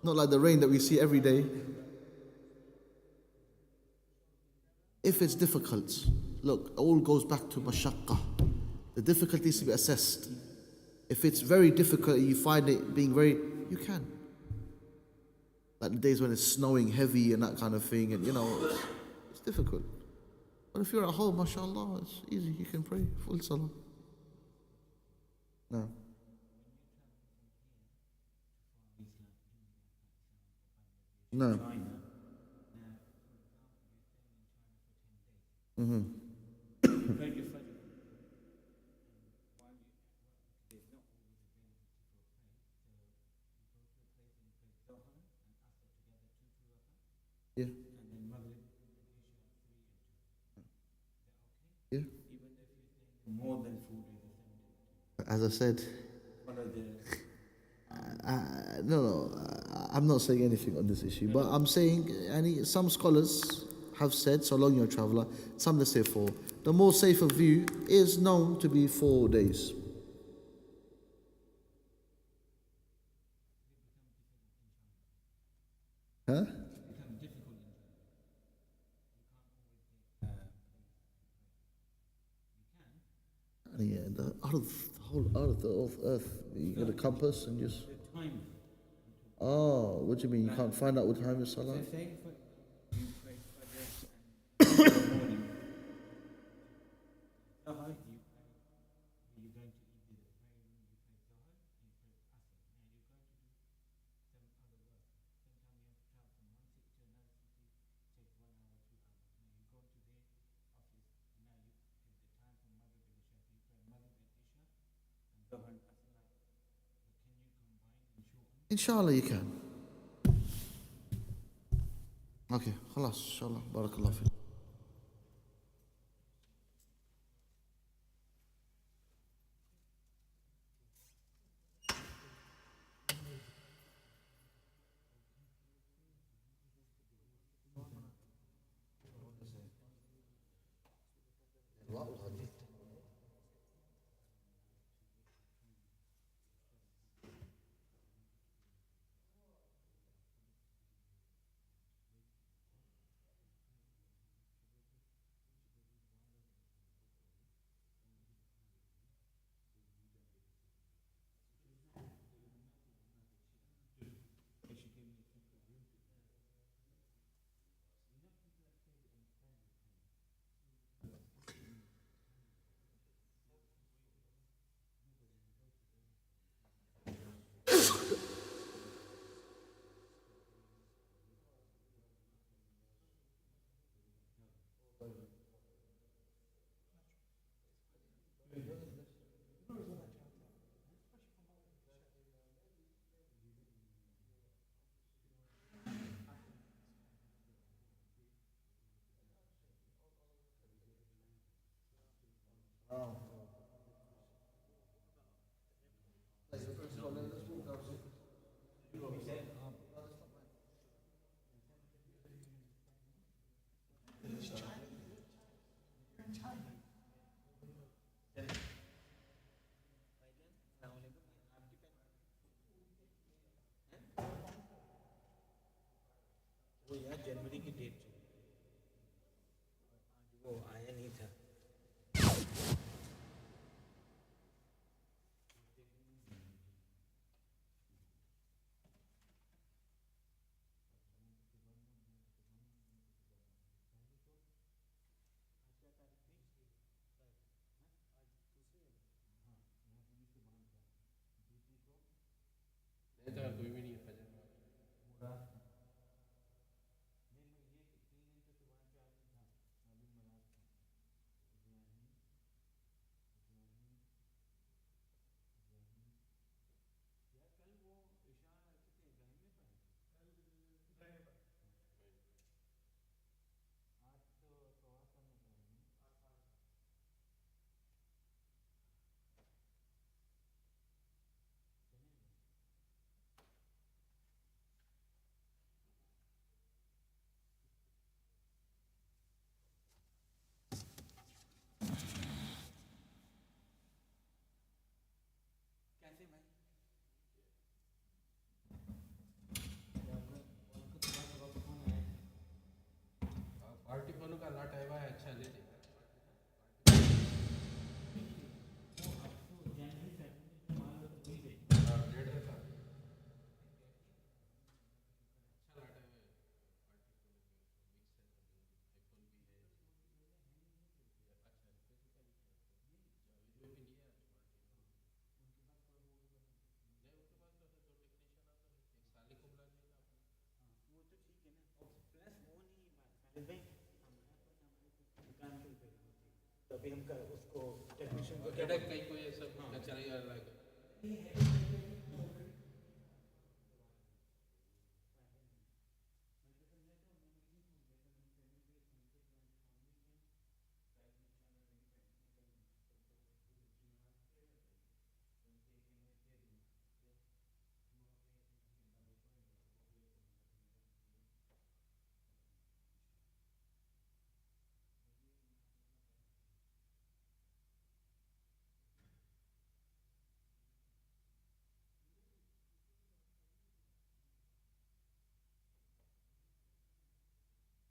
not like the rain that we see every day. If it's difficult, look, it all goes back to mashaqqa. The difficulty is to be assessed. If it's very difficult, you find it being you can. Like the days when it's snowing heavy and that kind of thing, and it's difficult. But if you're at home, mashallah, it's easy, you can pray full salah. No. No. Mm-hmm. Yeah. Yeah. More than 4 days. As I said, no, I'm not saying anything on this issue, but I'm saying some scholars have said, so long you're a traveller, some they say 4. The more safer view is known to be 4 days. Huh? Yeah, the whole earth, the earth, you get a compass and just... Oh, what do you mean? You can't find out what time is salah? Inshallah you can. Okay, خلاص, inshallah. Barakallah fi. वो यार जनवरी की date जो आज वो आया नहीं था। नहीं तो कोई भी नहीं है फजर में। कैसे भाई? पार्टी पनु का लाट आया है अच्छा ले ले। हाँ, डेढ़ का। अच्छा लाट आया है पार्टी पनु के मिक्स है अभी आईफोन भी है। अच्छा जो भी नहीं है अभी पार्टी नहीं उनके पास तो है दो टेक्नीशियन आता है एक साली को बुला लेगा अपने। वो तो ठीक है ना, और प्लस वो नहीं बात खालिद भाई, हमारे पास दुकान पे रुपए होते, तो अभी हम उसको टेक्नीशियन को क्या कहीं कोई ऐसा चलेगा लगा।